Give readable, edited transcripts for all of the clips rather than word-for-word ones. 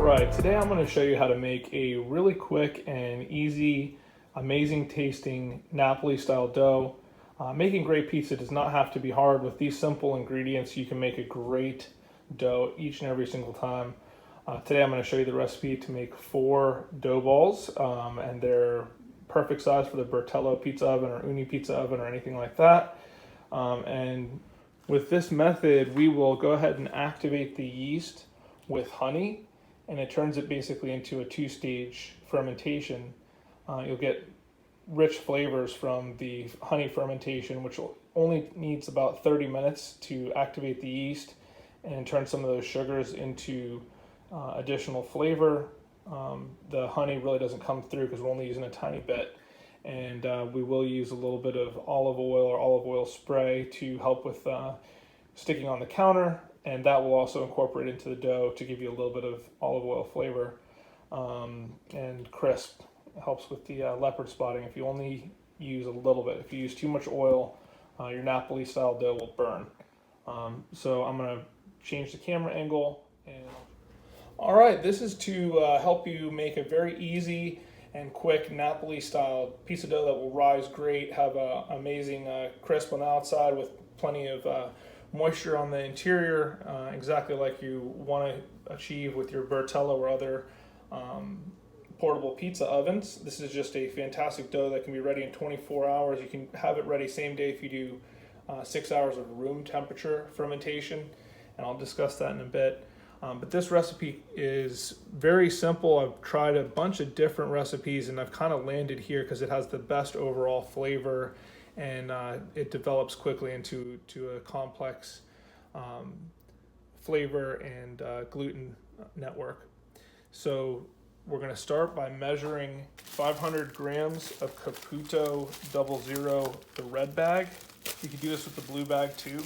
Alright, today I'm going to show you how to make a really quick and easy, amazing tasting Napoli style dough. Making great pizza does not have to be hard. With these simple ingredients you can make a great dough each and every single time. Today I'm going to show you the recipe to make 4 dough balls, and they're perfect size for the Bertello pizza oven or Ooni pizza oven or anything like that. And with this method we will go ahead and activate the yeast with honey, and it turns it basically into a 2-stage fermentation. You'll get rich flavors from the honey fermentation, which only needs about 30 minutes to activate the yeast and turn some of those sugars into additional flavor. The honey really doesn't come through because we're only using a tiny bit. And we will use a little bit of olive oil or olive oil spray to help with sticking on the counter, and that will also incorporate into the dough to give you a little bit of olive oil flavor and crisp. It helps with the leopard spotting if you only use a little bit. If you use too much oil, your Napoli style dough will burn. So I'm going to change the camera angle. All right, this is to help you make a very easy and quick Napoli style pizza dough that will rise great, have an amazing crisp on the outside with plenty of moisture on the interior, exactly like you want to achieve with your Bertello or other portable pizza ovens. This is just a fantastic dough that can be ready in 24 hours. You can have it ready same day if you do 6 hours of room temperature fermentation, and I'll discuss that in a bit. But this recipe is very simple. I've tried a bunch of different recipes and I've kind of landed here because it has the best overall flavor, and it develops quickly into a complex flavor and gluten network. So we're going to start by measuring 500 grams of Caputo 00, the red bag. You can do this with the blue bag too,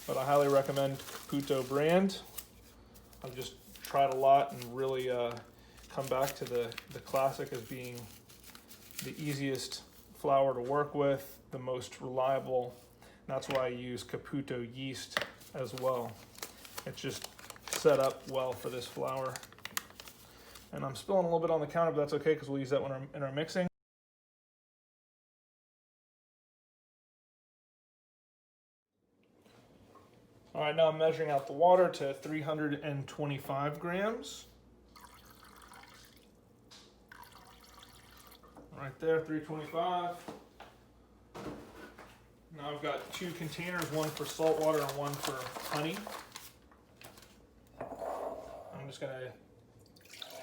but I highly recommend Caputo brand. I've just tried a lot and really come back to the classic as being the easiest flour to work with, the most reliable. And that's why I use Caputo yeast as well. It's just set up well for this flour. And I'm spilling a little bit on the counter, but that's okay because we'll use that when in our mixing. All right, now I'm measuring out the water to 325 grams. Right there, 325. Now I've got 2 containers, one for salt water and one for honey. I'm just gonna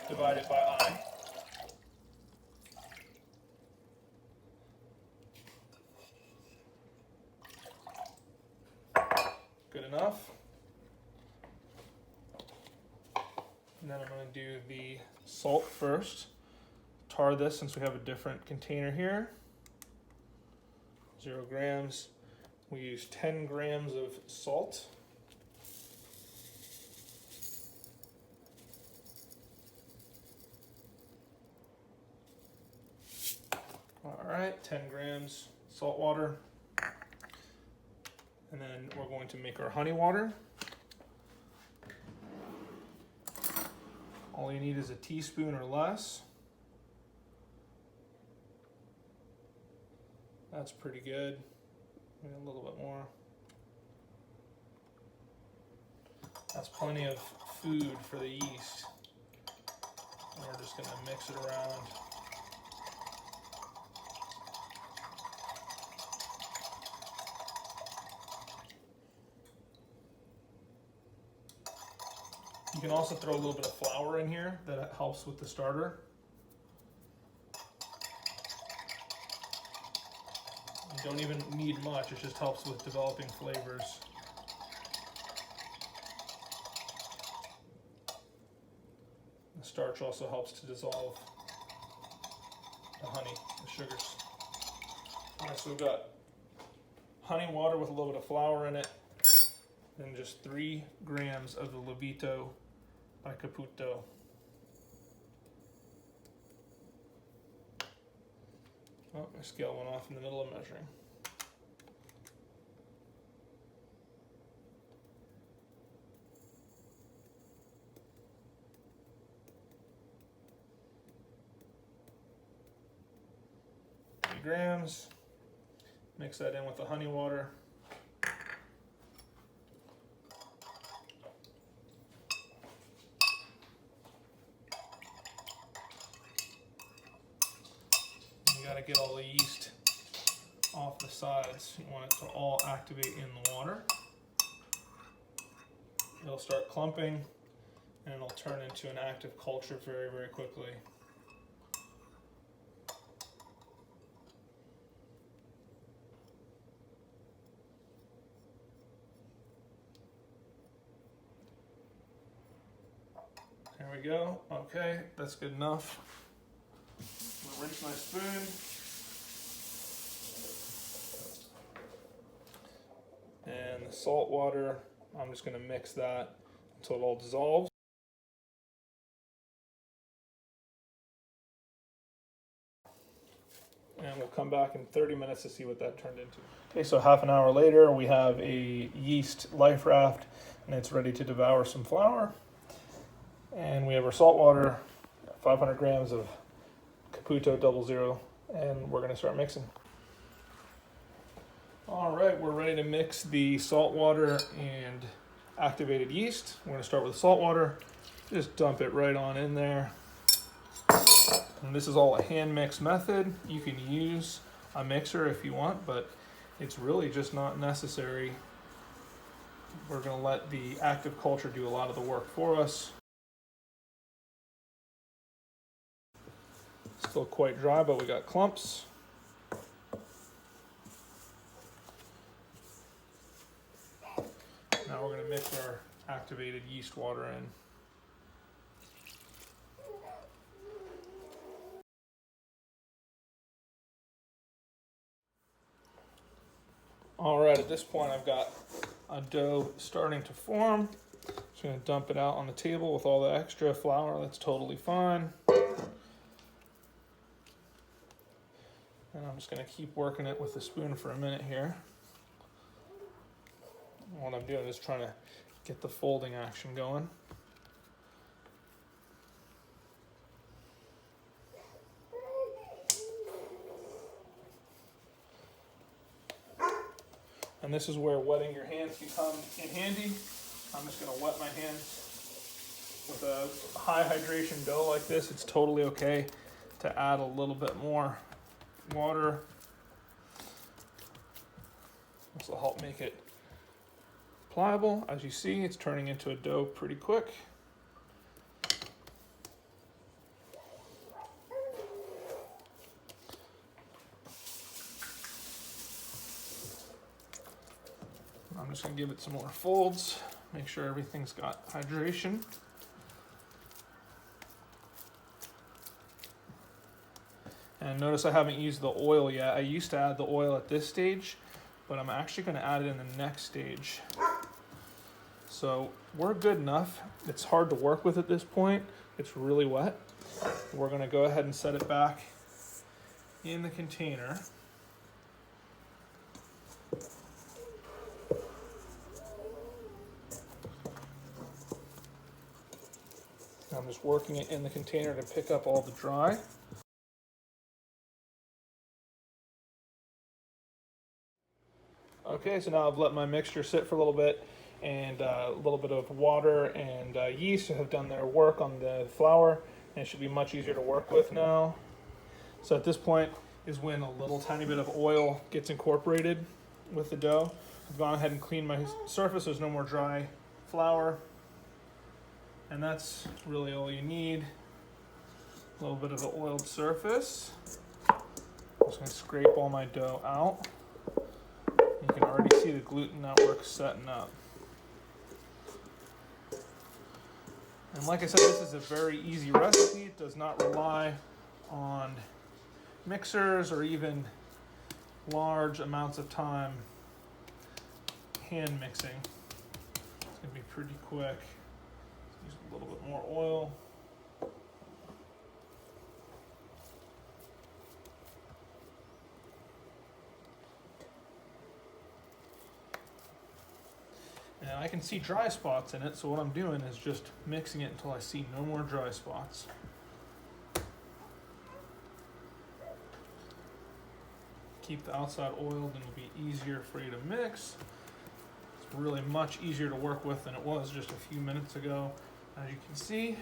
divide it by eye. Good enough. And then I'm going to do the salt first. Tar this since we have a different container here. 0 grams. We use 10 grams of salt. All right, 10 grams salt water. And then we're going to make our honey water. All you need is a teaspoon or less. That's pretty good. Maybe a little bit more. That's plenty of food for the yeast. And we're just going to mix it around. You can also throw a little bit of flour in here that helps with the starter. You don't even need much, it just helps with developing flavors. The starch also helps to dissolve the honey, the sugars. All right, so we've got honey water with a little bit of flour in it, and just 3 grams of the Lievito by Caputo. Oh, my scale went off in the middle of measuring. grams. Mix that in with the honey water. You got to get all the yeast off the sides. You want it to all activate in the water. It'll start clumping and it'll turn into an active culture very, very quickly. There we go. Okay, that's good enough. I'm gonna rinse my spoon. And the salt water, I'm just gonna mix that until it all dissolves. And we'll come back in 30 minutes to see what that turned into. Okay, so half an hour later, we have a yeast life raft, and it's ready to devour some flour. And we have our salt water, 500 grams of Caputo 00, and we're gonna start mixing. All right, we're ready to mix the salt water and activated yeast. We're gonna start with the salt water. Just dump it right on in there. And this is all a hand mix method. You can use a mixer if you want, but it's really just not necessary. We're gonna let the active culture do a lot of the work for us. Still quite dry, but we got clumps. Now we're gonna mix our activated yeast water in. All right, at this point I've got a dough starting to form. Just gonna dump it out on the table with all the extra flour. That's totally fine. And I'm just gonna keep working it with the spoon for a minute here. What I'm doing is trying to get the folding action going. And this is where wetting your hands can come in handy. I'm just gonna wet my hands. With a high hydration dough like this, it's totally okay to add a little bit more water. This will help make it pliable. As you see, it's turning into a dough pretty quick. I'm just gonna give it some more folds, make sure everything's got hydration. And notice I haven't used the oil yet. I used to add the oil at this stage, but I'm actually gonna add it in the next stage. So we're good enough. It's hard to work with at this point. It's really wet. We're gonna go ahead and set it back in the container. I'm just working it in the container to pick up all the dry. Okay, so now I've let my mixture sit for a little bit, and a little bit of water and yeast have done their work on the flour, and it should be much easier to work with now. So at this point is when a little tiny bit of oil gets incorporated with the dough. I've gone ahead and cleaned my surface. There's no more dry flour. And that's really all you need. A little bit of an oiled surface. I'm just gonna scrape all my dough out. You can already see the gluten network setting up. And like I said, this is a very easy recipe. It does not rely on mixers or even large amounts of time hand mixing. It's gonna be pretty quick. Use a little bit more oil. And I can see dry spots in it, so what I'm doing is just mixing it until I see no more dry spots. keep the outside oiled and it'll be easier for you to mix. It's really much easier to work with than it was just a few minutes ago, as you can see.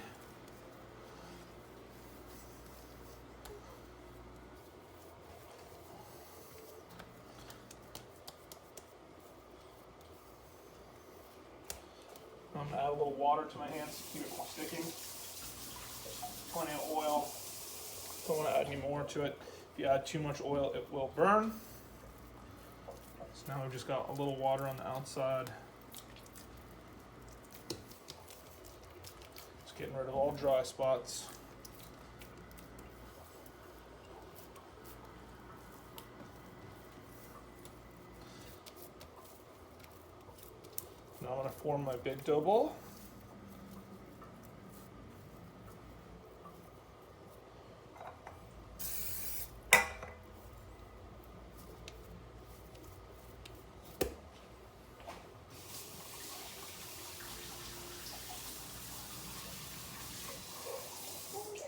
I'm going to add a little water to my hands to keep it from sticking. Plenty of oil. Don't want to add any more to it. If you add too much oil, it will burn. So now we've just got a little water on the outside. Just getting rid of all dry spots. Now I'm going to form my big dough ball.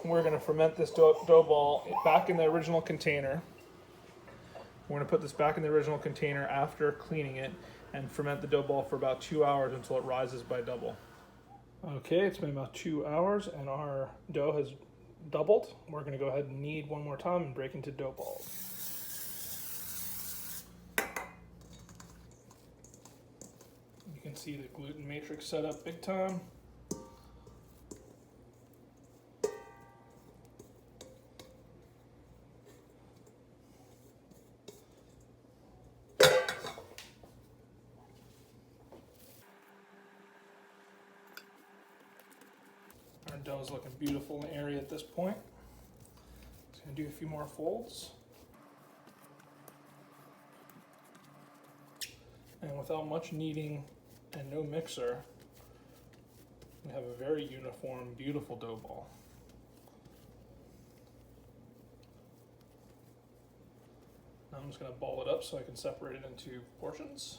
We're going to ferment this dough ball back in the original container. We're going to put this back in the original container after cleaning it and ferment the dough ball for about 2 hours until it rises by double. Okay, it's been about 2 hours and our dough has doubled. We're going to go ahead and knead one more time and break into dough balls. You can see the gluten matrix set up big time. Our dough is looking beautiful and airy at this point. Just going to do a few more folds. And without much kneading and no mixer, we have a very uniform, beautiful dough ball. Now I'm just going to ball it up so I can separate it into portions.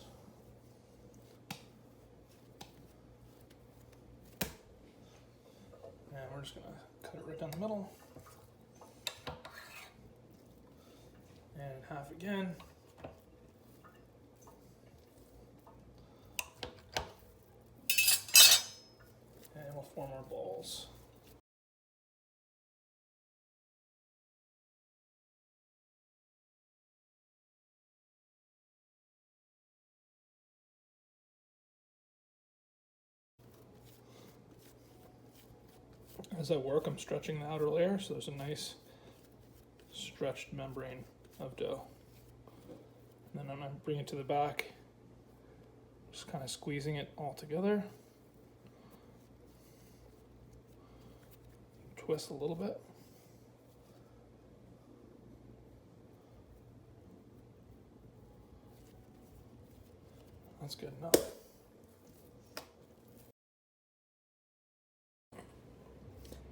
And we're just going to cut it right down the middle. And in half again. And we'll form our balls. As I work, I'm stretching the outer layer so there's a nice stretched membrane of dough. And then I'm going to bring it to the back, just kind of squeezing it all together. Twist a little bit. That's good enough.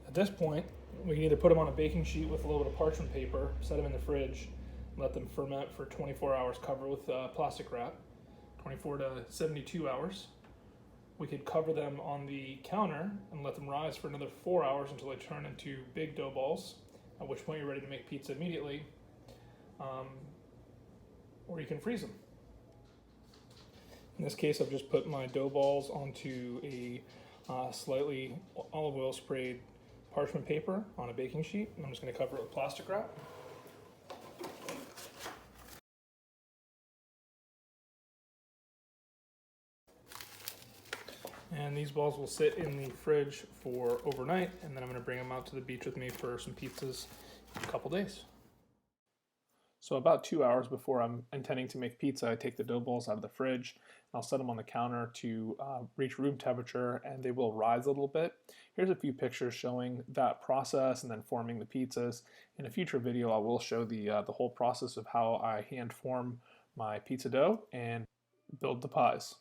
At this point, we can either put them on a baking sheet with a little bit of parchment paper, set them in the fridge, let them ferment for 24 hours, cover with plastic wrap, 24 to 72 hours. We could cover them on the counter and let them rise for another 4 hours until they turn into big dough balls, at which point you're ready to make pizza immediately, or you can freeze them. In this case, I've just put my dough balls onto a slightly olive oil sprayed parchment paper on a baking sheet. I'm just going to cover it with plastic wrap. And these balls will sit in the fridge for overnight, and then I'm going to bring them out to the beach with me for some pizzas in a couple days. So about 2 hours before I'm intending to make pizza, I take the dough balls out of the fridge. I'll set them on the counter to reach room temperature, and they will rise a little bit. Here's a few pictures showing that process and then forming the pizzas. In a future video, I will show the whole process of how I hand form my pizza dough and build the pies.